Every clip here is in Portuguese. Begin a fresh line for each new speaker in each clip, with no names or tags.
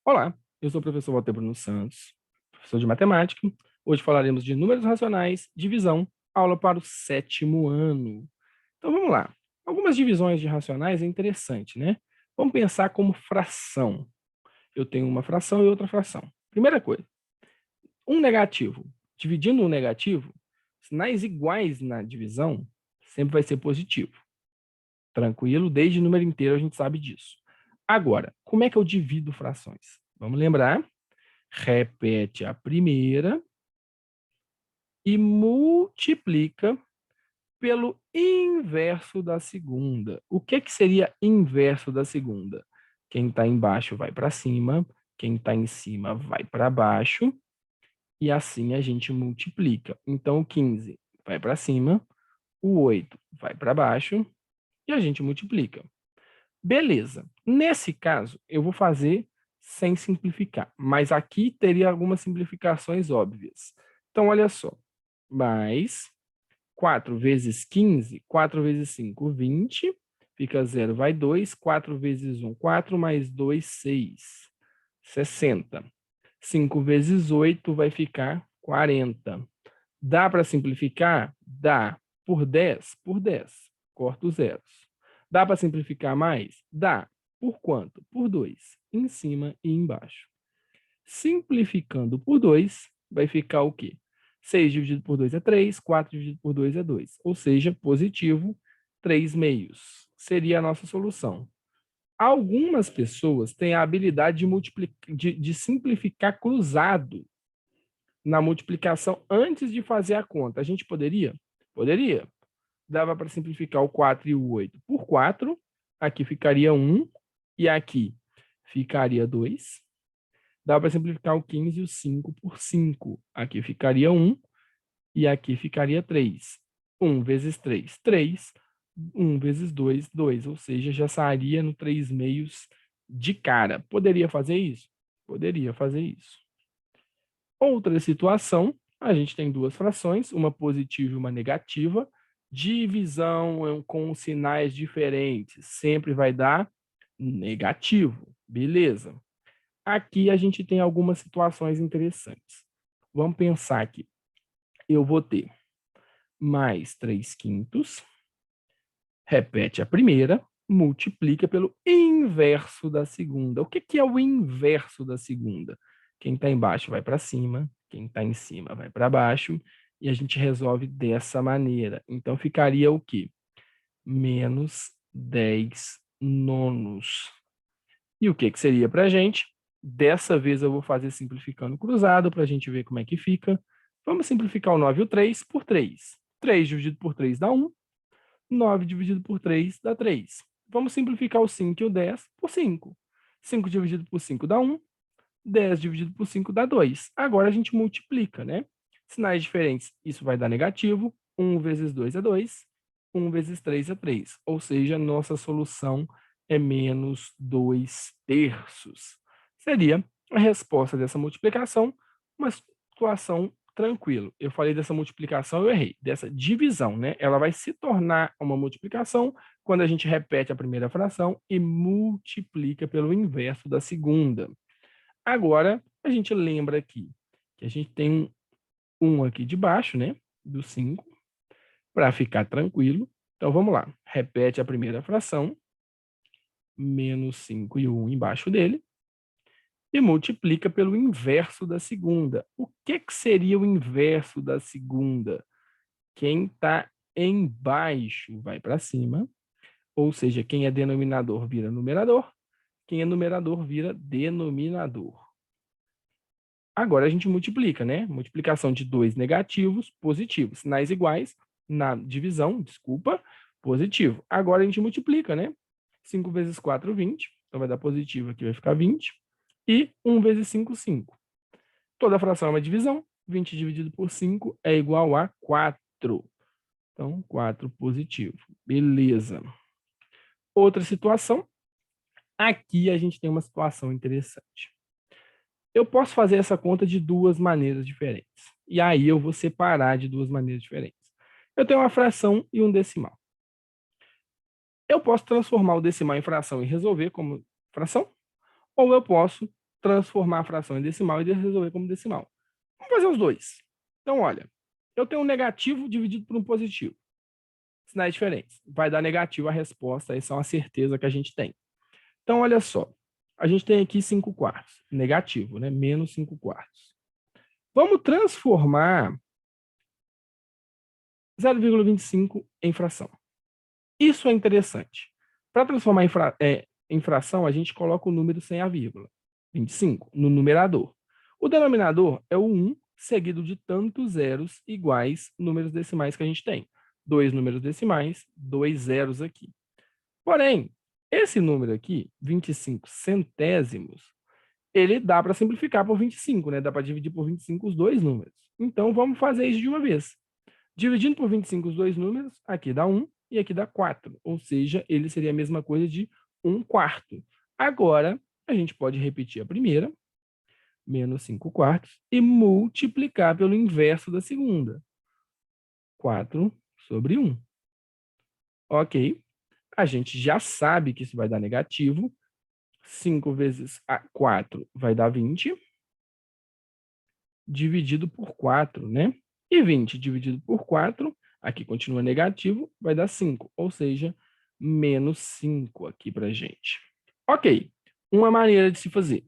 Olá, eu sou o professor Walter Bruno Santos, professor de matemática. Hoje falaremos de números racionais, divisão, aula para o 7º ano. Então vamos lá. Algumas divisões de racionais é interessante, né? Vamos pensar como fração. Eu tenho uma fração e outra fração. Primeira coisa, um negativo. Dividindo um negativo, sinais iguais na divisão sempre vai ser positivo. Tranquilo? Desde número inteiro a gente sabe disso. Agora, como é que eu divido frações? Vamos lembrar? Repete a primeira e multiplica pelo inverso da segunda. O que seria inverso da segunda? Quem está embaixo vai para cima, quem está em cima vai para baixo, e assim a gente multiplica. Então, o 15 vai para cima, o 8 vai para baixo, e a gente multiplica. Beleza. Nesse caso, eu vou fazer sem simplificar, mas aqui teria algumas simplificações óbvias. Então, olha só. Mais 4 vezes 15, 4 vezes 5, 20. Fica 0, vai 2. 4 vezes 1, 4. Mais 2, 6. 60. 5 vezes 8 vai ficar 40. Dá para simplificar? Dá. Por 10? Por 10. Corta os zeros. Dá para simplificar mais? Dá. Por quanto? Por 2. Em cima e embaixo. Simplificando por 2, vai ficar o quê? 6 dividido por 2 é 3, 4 dividido por 2 é 2. Ou seja, positivo, 3 meios. Seria a nossa solução. Algumas pessoas têm a habilidade de simplificar cruzado na multiplicação antes de fazer a conta. A gente poderia? Poderia. Dava para simplificar o 4 e o 8 por 4. Aqui ficaria 1 e aqui ficaria 2. Dá para simplificar o 15 e o 5 por 5. Aqui ficaria 1 e aqui ficaria 3. 1 vezes 3, 3. 1 vezes 2, 2. Ou seja, já sairia no 3 meios de cara. Poderia fazer isso? Poderia fazer isso. Outra situação, a gente tem duas frações, uma positiva e uma negativa. Divisão com sinais diferentes sempre vai dar negativo. Beleza. Aqui a gente tem algumas situações interessantes. Vamos pensar aqui. Eu vou ter mais 3 quintos, repete a primeira, multiplica pelo inverso da segunda. O que é o inverso da segunda? Quem está embaixo vai para cima, quem está em cima vai para baixo, e a gente resolve dessa maneira. Então, ficaria o quê? Menos 10 nonos. E o que seria para a gente? Dessa vez eu vou fazer simplificando cruzado para a gente ver como é que fica. Vamos simplificar o 9 e o 3 por 3. 3 dividido por 3 dá 1. 9 dividido por 3 dá 3. Vamos simplificar o 5 e o 10 por 5. 5 dividido por 5 dá 1. 10 dividido por 5 dá 2. Agora a gente multiplica, né? Sinais diferentes, isso vai dar negativo. 1 vezes 2 é 2. 1 vezes 3 é 3. Ou seja, nossa solução é menos 2 terços. Seria a resposta dessa multiplicação, uma situação tranquila. Eu falei dessa multiplicação, eu errei. Dessa divisão, né? Ela vai se tornar uma multiplicação quando a gente repete a primeira fração e multiplica pelo inverso da segunda. Agora, a gente lembra aqui que a gente tem um aqui de baixo, né? Do 5, para ficar tranquilo. Então, vamos lá. Repete a primeira fração, menos 5 e 1 embaixo dele, e multiplica pelo inverso da segunda. O que seria o inverso da segunda? Quem está embaixo vai para cima, ou seja, quem é denominador vira numerador, quem é numerador vira denominador. Agora a gente multiplica, né? Multiplicação de 2 negativos, positivos. Sinais iguais, na divisão, desculpa, positivo. Agora a gente multiplica, né? 5 vezes 4, 20. Então vai dar positivo aqui, vai ficar 20. E 1 vezes 5, 5. Toda fração é uma divisão. 20 dividido por 5 é igual a 4. Então, 4 positivo. Beleza. Outra situação. Aqui a gente tem uma situação interessante. Eu posso fazer essa conta de duas maneiras diferentes. E aí eu vou separar de duas maneiras diferentes. Eu tenho uma fração e um decimal. Eu posso transformar o decimal em fração e resolver como fração, ou eu posso transformar a fração em decimal e resolver como decimal. Vamos fazer os dois. Então, olha, eu tenho um negativo dividido por um positivo. Sinais diferentes. Vai dar negativo a resposta, essa é uma certeza que a gente tem. Então, olha só. A gente tem aqui 5 quartos. Negativo, né? Menos 5 quartos. Vamos transformar 0,25 em fração. Isso é interessante. Para transformar em fração, a gente coloca o número sem a vírgula. 25, no numerador. O denominador é o 1, seguido de tantos zeros iguais números decimais que a gente tem. 2 números decimais, 2 zeros aqui. Porém, esse número aqui, 25 centésimos, ele dá para simplificar por 25, né? Dá para dividir por 25 os dois números. Então, vamos fazer isso de uma vez. Dividindo por 25 os dois números, aqui dá 1 e aqui dá 4. Ou seja, ele seria a mesma coisa de 1 quarto. Agora, a gente pode repetir a primeira, menos 5 quartos, e multiplicar pelo inverso da segunda. 4 sobre 1. Ok. A gente já sabe que isso vai dar negativo. 5 vezes 4 vai dar 20. Dividido por 4, né? E 20 dividido por 4, aqui continua negativo, vai dar 5. Ou seja, menos 5 aqui para a gente. Ok. Uma maneira de se fazer.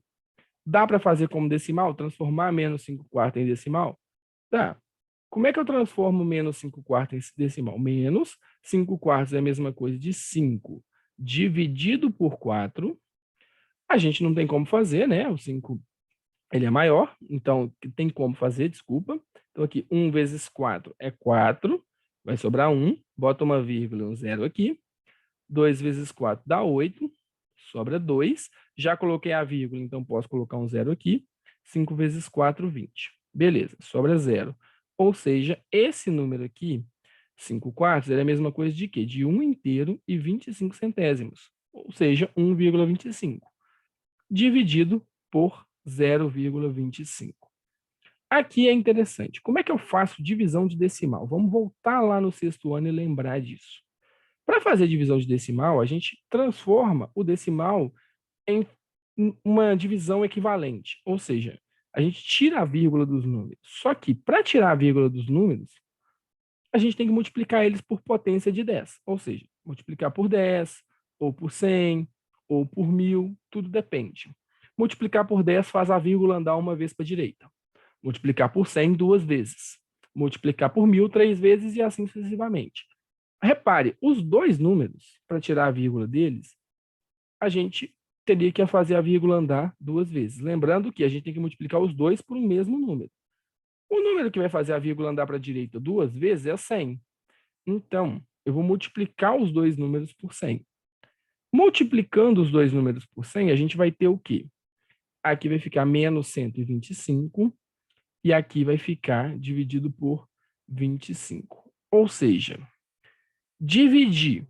Dá para fazer como decimal? Transformar menos 5 quartos em decimal? Dá. Como é que eu transformo menos 5 quartos em decimal? Menos 5 quartos é a mesma coisa de 5 dividido por 4. A gente não tem como fazer, né? O 5 ele é maior, então tem como fazer, desculpa. Então aqui 1 vezes 4 é 4, vai sobrar 1, bota uma vírgula e um zero aqui. 2 vezes 4 dá 8, sobra 2. Já coloquei a vírgula, então posso colocar um zero aqui. 5 vezes 4, 20. Beleza, sobra 0. Ou seja, esse número aqui, 5 quartos, é a mesma coisa de quê? De 1 inteiro e 25 centésimos. Ou seja, 1,25. Dividido por 0,25. Aqui é interessante. Como é que eu faço divisão de decimal? Vamos voltar lá no sexto ano e lembrar disso. Para fazer divisão de decimal, a gente transforma o decimal em uma divisão equivalente. Ou seja, a gente tira a vírgula dos números. Só que, para tirar a vírgula dos números, a gente tem que multiplicar eles por potência de 10. Ou seja, multiplicar por 10, ou por 100, ou por 1000, tudo depende. Multiplicar por 10 faz a vírgula andar uma vez para a direita. Multiplicar por 100 duas vezes. Multiplicar por 1000 três vezes e assim sucessivamente. Repare, os dois números, para tirar a vírgula deles, a gente teria que fazer a vírgula andar duas vezes. Lembrando que a gente tem que multiplicar os dois por um mesmo número. O número que vai fazer a vírgula andar para a direita duas vezes é 100. Então, eu vou multiplicar os dois números por 100. Multiplicando os dois números por 100, a gente vai ter o quê? Aqui vai ficar menos 125 e aqui vai ficar dividido por 25. Ou seja, dividir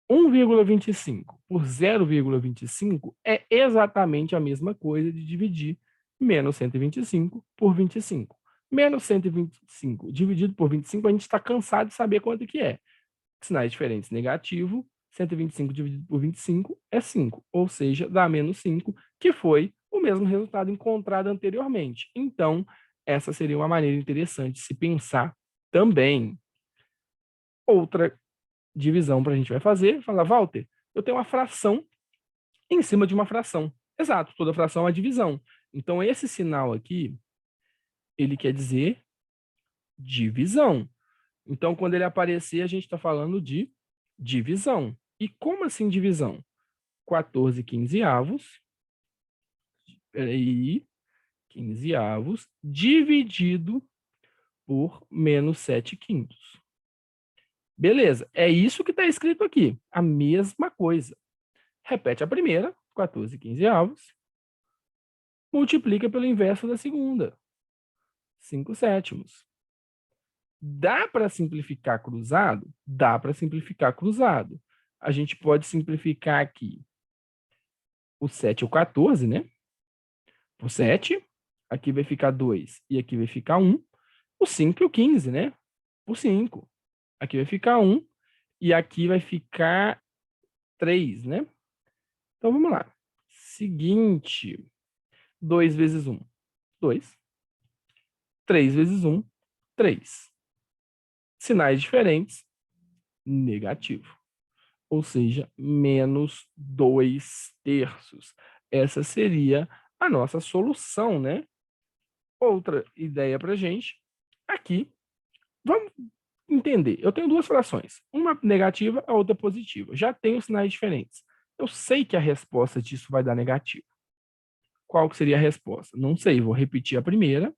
1,25 por 0,25 é exatamente a mesma coisa de dividir menos 125 por 25. Menos 125 dividido por 25, a gente está cansado de saber quanto que é. Sinais diferentes, negativo, 125 dividido por 25 é 5, ou seja, dá menos 5, que foi o mesmo resultado encontrado anteriormente. Então, essa seria uma maneira interessante de se pensar também. Outra divisão para a gente vai fazer, fala, Walter, eu tenho uma fração em cima de uma fração. Exato, toda fração é uma divisão. Então, esse sinal aqui, ele quer dizer divisão. Então, quando ele aparecer, a gente está falando de divisão. E como assim divisão? 14 quinzeavos, peraí, 15avos, dividido por menos 7 quintos. Beleza, é isso que está escrito aqui, a mesma coisa. Repete a primeira, 14 quinzeavos, multiplica pelo inverso da segunda, 5 sétimos. Dá para simplificar cruzado? Dá para simplificar cruzado. A gente pode simplificar aqui o 7 e o 14, né? Por 7, aqui vai ficar 2 e aqui vai ficar 1. O 5 e o 15, né? Por 5. Aqui vai ficar 1 e aqui vai ficar 3, né? Então, vamos lá. Seguinte, 2 vezes 1, 2. 3 vezes 1, 3. Sinais diferentes, negativo. Ou seja, menos 2/3. Essa seria a nossa solução, né? Outra ideia para a gente, aqui, vamos entender. Eu tenho duas frações, uma negativa, a outra positiva. Já tenho sinais diferentes. Eu sei que a resposta disso vai dar negativo. Qual que seria a resposta? Não sei, vou repetir a primeira,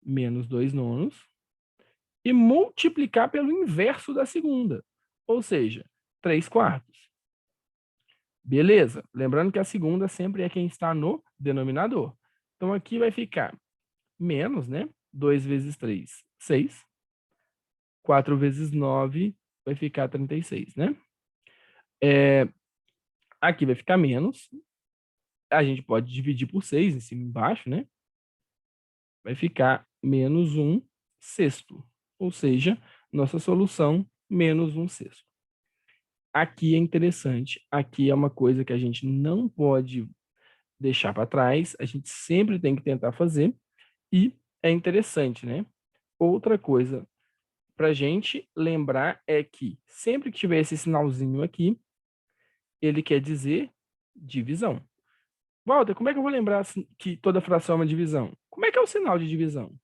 menos 2/9, e multiplicar pelo inverso da segunda, ou seja, 3/4. Beleza? Lembrando que a segunda sempre é quem está no denominador. Então, aqui vai ficar menos, né? 2 vezes 3, 6. 4 vezes 9 vai ficar 36, né? Aqui vai ficar menos. A gente pode dividir por 6 em cima e embaixo, né? Vai ficar menos 1/6. Ou seja, nossa solução, menos 1/6. Aqui é interessante. Aqui é uma coisa que a gente não pode deixar para trás. A gente sempre tem que tentar fazer. E é interessante, né? Outra coisa para a gente lembrar é que sempre que tiver esse sinalzinho aqui, ele quer dizer divisão. Walter, como é que eu vou lembrar que toda fração é uma divisão? Como é que é o sinal de divisão?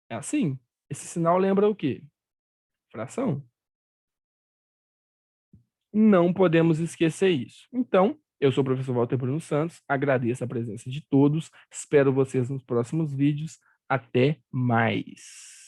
É assim? Esse sinal lembra o quê? Fração? Não podemos esquecer isso. Então, eu sou o professor Walter Bruno Santos, agradeço a presença de todos, espero vocês nos próximos vídeos. Até mais!